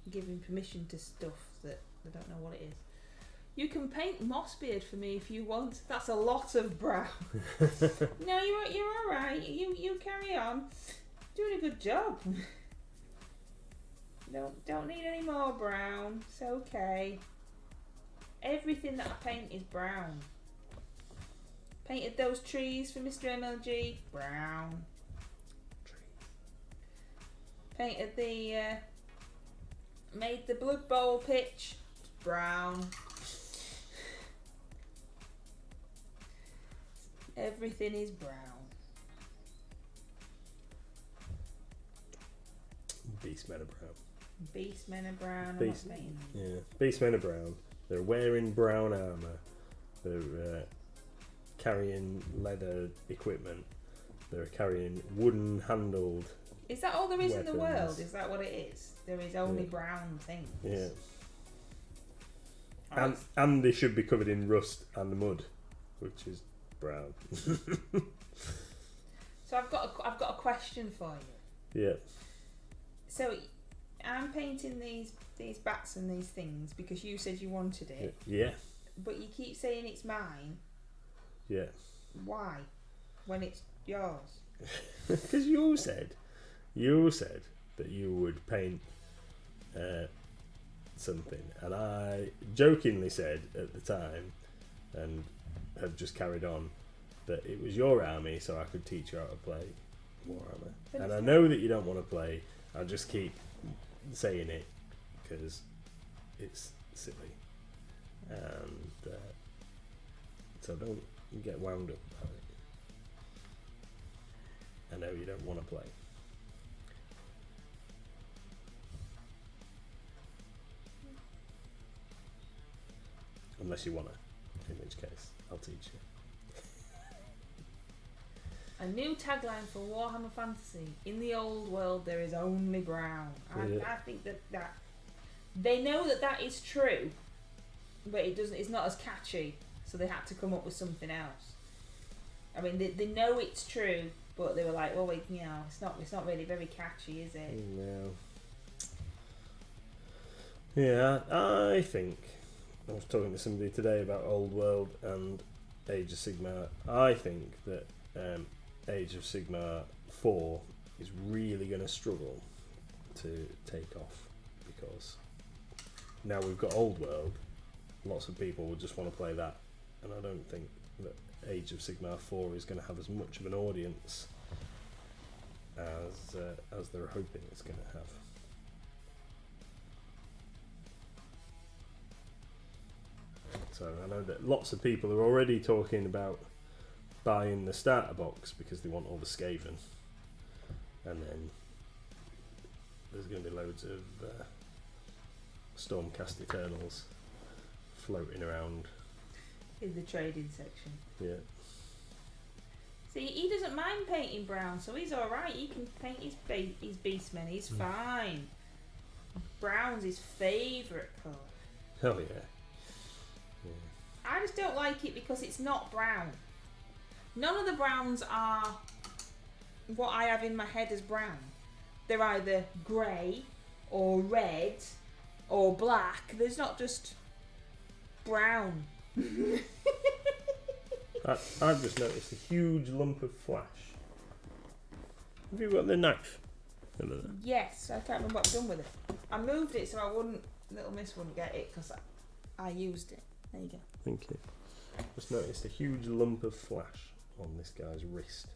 giving permission to stuff that I don't know what it is. You can paint Mossbeard for me if you want. That's a lot of brown. No, you're all right. You carry on. Doing a good job. Don't need any more brown. It's okay. Everything that I paint is brown. Painted those trees for Mr MLG. Brown. Painted the made the Blood Bowl pitch. Brown. Everything is brown. Beastmen are brown. Beastmen are brown. I'm not painting them. Yeah, Beastmen are brown. They're wearing brown armour. They're carrying leather equipment. They're carrying wooden handled. Is that all there is in the weapons. world? Is that what it is? There is only brown things. Yeah. Alright. And they should be covered in rust and mud, which is brown. So I've got a question for you. Yeah. So I'm painting these bats and these things because you said you wanted it. Yeah. But you keep saying it's mine. Yeah. Why? When it's yours. Because you said that you would paint something, and I jokingly said at the time, and have just carried on, that it was your army, so I could teach you how to play Warhammer. But And I know that you don't want to play. I'll just keep saying it because it's silly, and so don't get wound up about it. I know you don't want to play. Unless you want to, in which case I'll teach you. A new tagline for Warhammer Fantasy: in the old world there is only brown. I think that they know that is true, but it's not as catchy, so they had to come up with something else. I mean, they know it's true, but they were like, well, wait, it's not really very catchy, is it? No. Yeah, I think I was talking to somebody today about Old World and Age of Sigmar. I think that Age of Sigmar 4 is really going to struggle to take off, because now we've got Old World, lots of people will just want to play that, and I don't think that Age of Sigmar 4 is going to have as much of an audience as they're hoping it's going to have. So I know that lots of people are already talking about buying the starter box because they want all the Skaven, and then there's going to be loads of Stormcast Eternals floating around In the trading section. Yeah. See, he doesn't mind painting brown, so he's alright. He can paint his Beastmen. He's fine. Brown's his favourite colour. Hell yeah. I just don't like it because it's not brown. None of the browns are what I have in my head as brown. They're either grey or red or black. There's not just brown. I've just noticed a huge lump of flash. Have you got the knife? Yes, I can't remember what I've done with it. I moved it so Little Miss wouldn't get it because I used it. There you go. Thank you. Just noticed a huge lump of flash on this guy's wrist.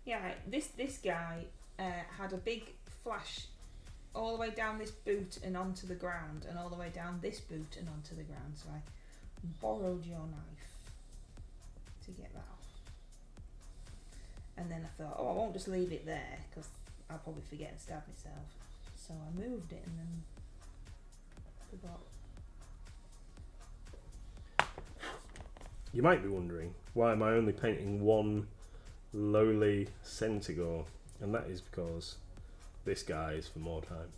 Yeah, this guy had a big flash all the way down this boot and onto the ground, and all the way down this boot and onto the ground. So I borrowed your knife to get that off. And then I thought, oh, I won't just leave it there because I'll probably forget and stab myself. So I moved it and then forgot. You might be wondering, why am I only painting one lowly Centaur? And that is because this guy is for Mordheim.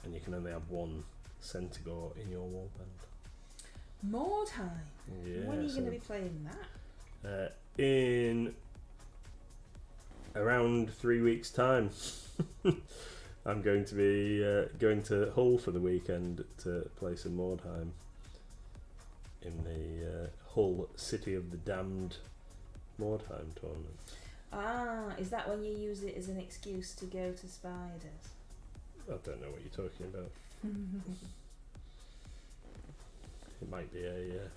And you can only have one Centaur in your warband. Mordheim? Yeah. When are you going to be playing that? In around 3 weeks' time. I'm going to be going to Hull for the weekend to play some Mordheim in the Hull City of the Damned Mordheim tournament. Ah, is that when you use it as an excuse to go to Spiders? I don't know what you're talking about. It might be a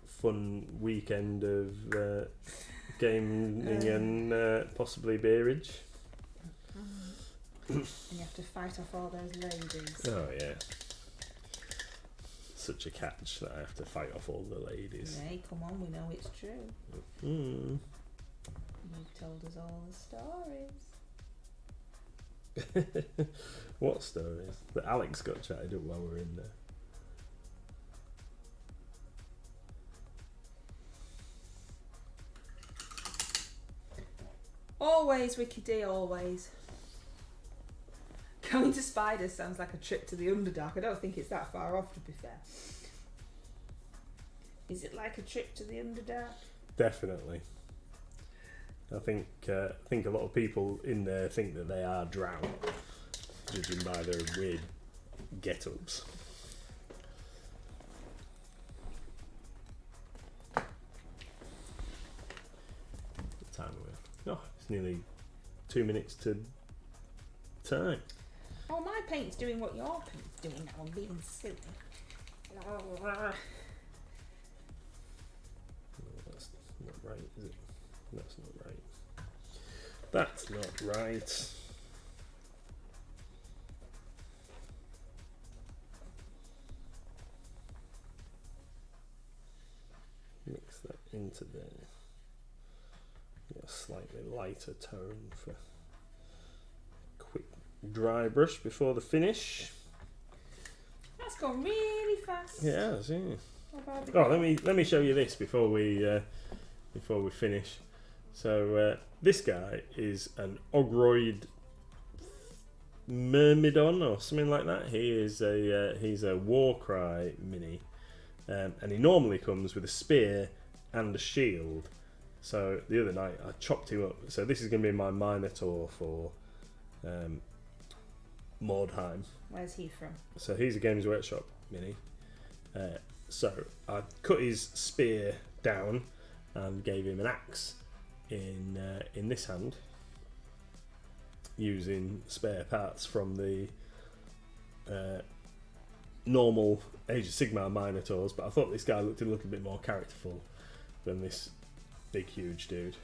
fun weekend of gaming and possibly beerage. And you have to fight off all those ladies. Oh yeah. Such a catch that I have to fight off all the ladies. Hey, come on, we know it's true. Mm. You've told us all the stories. What stories? That Alex got chatted up while we were in there. Always, Wiki D, always. Going to Spiders sounds like a trip to the Underdark. I don't think it's that far off, to be fair. Is it like a trip to the Underdark? Definitely. I think a lot of people in there think that they are drow, judging by their weird get-ups. What time are we? Oh, it's nearly 2 minutes to time. Oh, my paint's doing what your paint's doing now. I'm being silly. Oh, that's not right, is it? That's not right. That's not right. Mix that into there. Get a slightly lighter tone for quick dry brush before the finish. That's gone really fast. Yeah, it has, yeah. Oh, let me show you this before we finish. So this guy is an Ogroid Myrmidon or something like that. He's a Warcry mini, and he normally comes with a spear and a shield. So the other night I chopped him up. So this is going to be my Minotaur for Mordheim. Where's he from? So he's a Games Workshop mini. So I cut his spear down and gave him an axe in this hand, using spare parts from the normal Age of Sigmar Minotaurs. But I thought this guy looked a little bit more characterful than this big huge dude.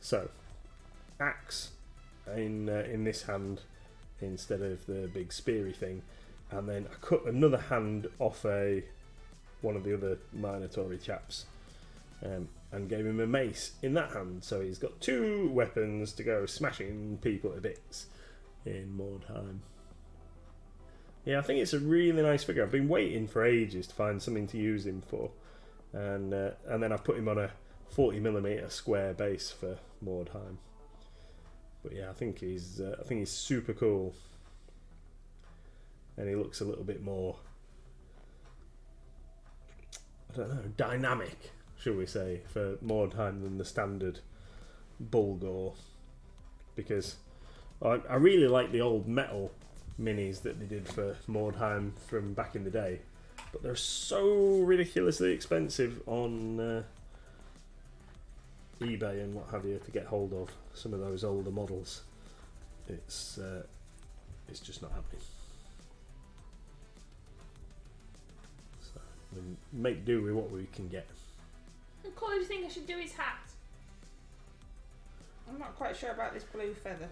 So axe in this hand instead of the big speary thing, and then I cut another hand off one of the other Minotaur chaps, and gave him a mace in that hand. So he's got 2 weapons to go smashing people to bits in Mordheim. Yeah, I think it's a really nice figure. I've been waiting for ages to find something to use him for, and then I put him on a 40mm square base for Mordheim. But yeah, I think he's super cool, and he looks a little bit more, I don't know, dynamic, shall we say, for Mordheim than the standard Bulgor, because I really like the old metal minis that they did for Mordheim from back in the day, but they're so ridiculously expensive on eBay and what have you to get hold of some of those older models. It's just not happening. So we make do with what we can get. What colour do you think I should do his hat? I'm not quite sure about this blue feather.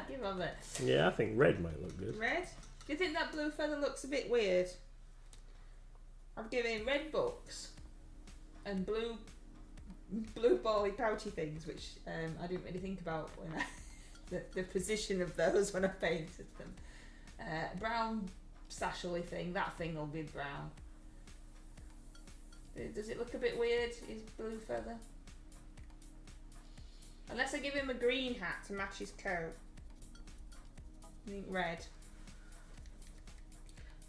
Give on it. Yeah, I think red might look good. Red? Do you think that blue feather looks a bit weird? I've given him red books and blue bally pouchy things, which I didn't really think about when the position of those when I painted them. Brown satchel-y thing, that thing will be brown. Does it look a bit weird, his blue feather? Unless I give him a green hat to match his coat. I think red.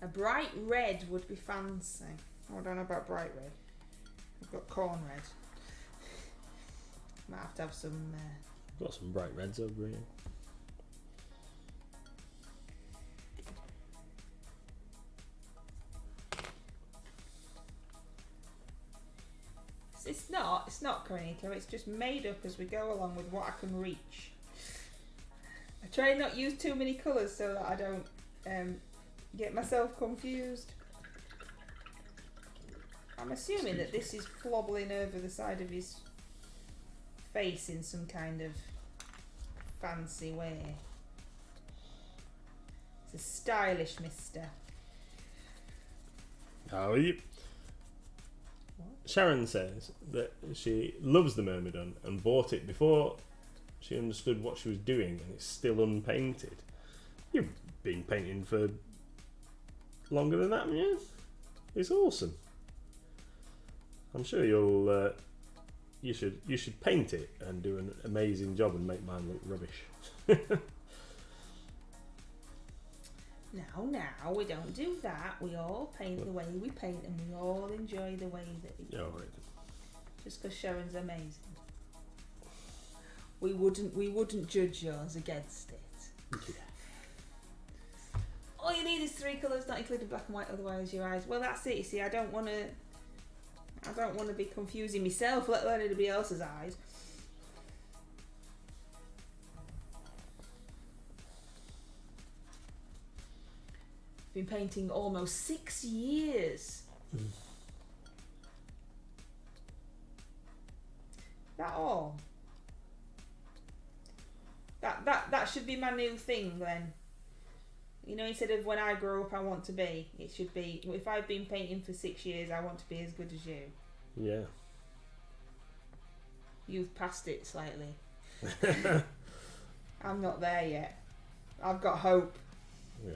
A bright red would be fancy. Oh, I don't know about bright red. I've got corn red. Might have to have some... Got some bright reds over here. It's not Konica, it's just made up as we go along with what I can reach. I try and not use too many colours so that I don't get myself confused. I'm assuming that this is flobbling over the side of his face in some kind of fancy way. It's a stylish mister. Oh, you... Sharon says that she loves the Myrmidon and bought it before she understood what she was doing, and it's still unpainted. You've been painting for longer than that, haven't you? It's awesome. I'm sure you should paint it and do an amazing job and make mine look rubbish. Now, we don't do that. We all paint the way we paint and we all enjoy the way that we paint. Oh, right. Just because Sharon's amazing. We wouldn't judge yours against it. Yeah. All you need is 3 colours, not including black and white, otherwise your eyes. Well, that's it, you see, I don't want to be confusing myself, let alone anybody else's eyes. Been painting almost 6 years. That all? That should be my new thing then. You know, instead of when I grow up I want to be, it should be, if I've been painting for 6 years I want to be as good as you. Yeah. You've passed it slightly. I'm not there yet. I've got hope. Yeah.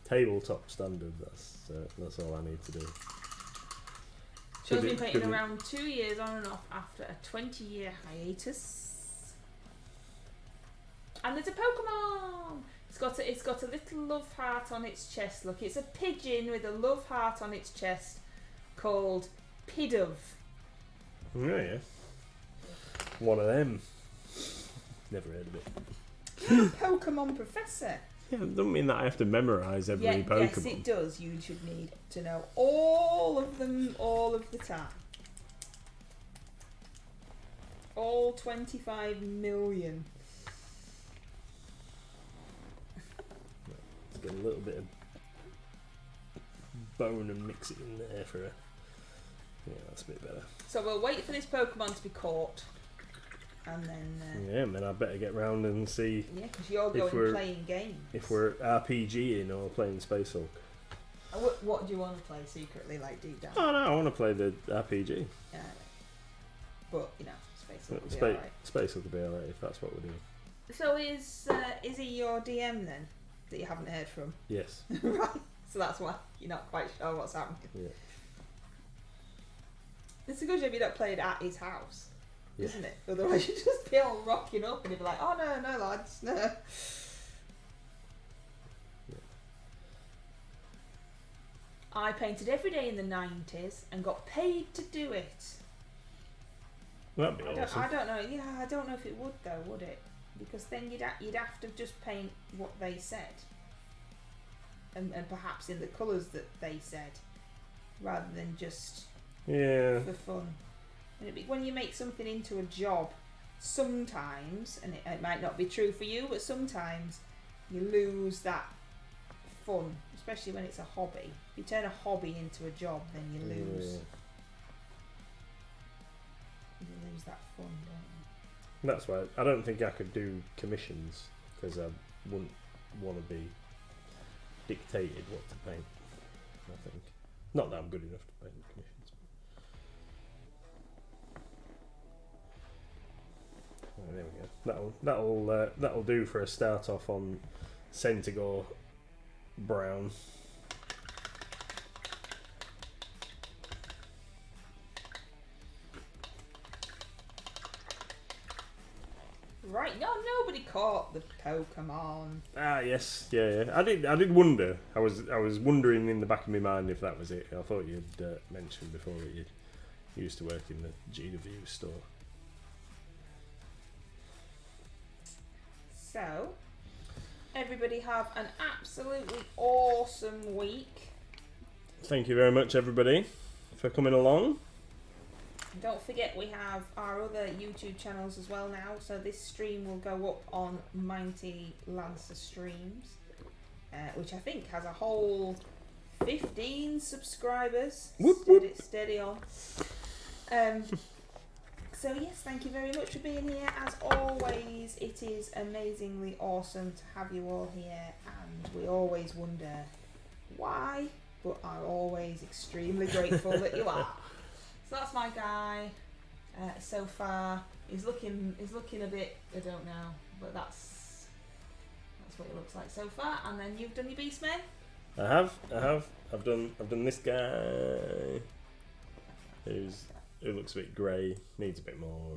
Tabletop standard. That's all I need to do. She's been painting around 2 years on and off after a 20-year hiatus. And there's a Pokemon. It's got a little love heart on its chest. Look, it's a pigeon with a love heart on its chest called Pidove. Oh, yeah. One of them. Never heard of it. You're a Pokemon professor. Yeah, it doesn't mean that I have to memorise every Pokemon. Yes, it does. You should need to know all of them all of the time. All 25 million. Let's get a little bit of bone and mix it in there for a Yeah, that's a bit better. So we'll wait for this Pokemon to be caught. And then... yeah, and then I better get round and see... Yeah, because you're going playing games. If we're RPGing or playing Space Hulk. What do you want to play secretly, like deep down? Oh no, I want to play the RPG. Yeah. But, you know, Space Hulk will be alright. Space Hulk will be alright if that's what we're doing. So is he your DM then? That you haven't heard from? Yes. Right. So that's why you're not quite sure what's happening. Yeah. It's a good job you don't play it at his house. Yeah. Isn't it? Otherwise you'd just be all rocking up and he'd be like, oh no, lads, no. Yeah. I painted every day in the 90s and got paid to do it. That'd be awesome. I don't know. Yeah, I don't know if it would though, would it? Because then you'd have to just paint what they said, and perhaps in the colours that they said, rather than just for fun. And it'd be, when you make something into a job, sometimes, and it might not be true for you, but sometimes you lose that fun, especially when it's a hobby. If you turn a hobby into a job, then you lose. You lose that fun, don't you? That's why I don't think I could do commissions because I wouldn't want to be dictated what to paint. I think not that I'm good enough to paint commissions. Oh, there we go. That'll do for a start off on Centaur Brown. Right, nobody caught the Pokemon. Ah, yes, yeah. I did wonder. I was wondering in the back of my mind if that was it. I thought you'd mentioned before that you used to work in the GW store. So, everybody have an absolutely awesome week. Thank you very much, everybody, for coming along. Don't forget we have our other YouTube channels as well now. So this stream will go up on Mighty Lancer Streams, which I think has a whole 15 subscribers. Whoop, whoop. Steady on. So yes, thank you very much for being here. As always, it is amazingly awesome to have you all here, and we always wonder why, but are always extremely grateful that you are. So that's my guy. So far, he's looking a bit, I don't know, but that's what it looks like so far. And then you've done your Beastmen. I have. I've done this guy, who looks a bit grey. Needs a bit more.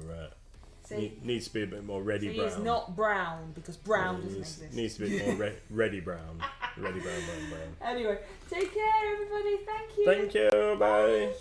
Needs to be a bit more reddy brown. He's not brown because brown doesn't exist. Needs to be a bit more reddy brown. Reddy brown. Anyway, take care, everybody. Thank you. Thank you. Bye.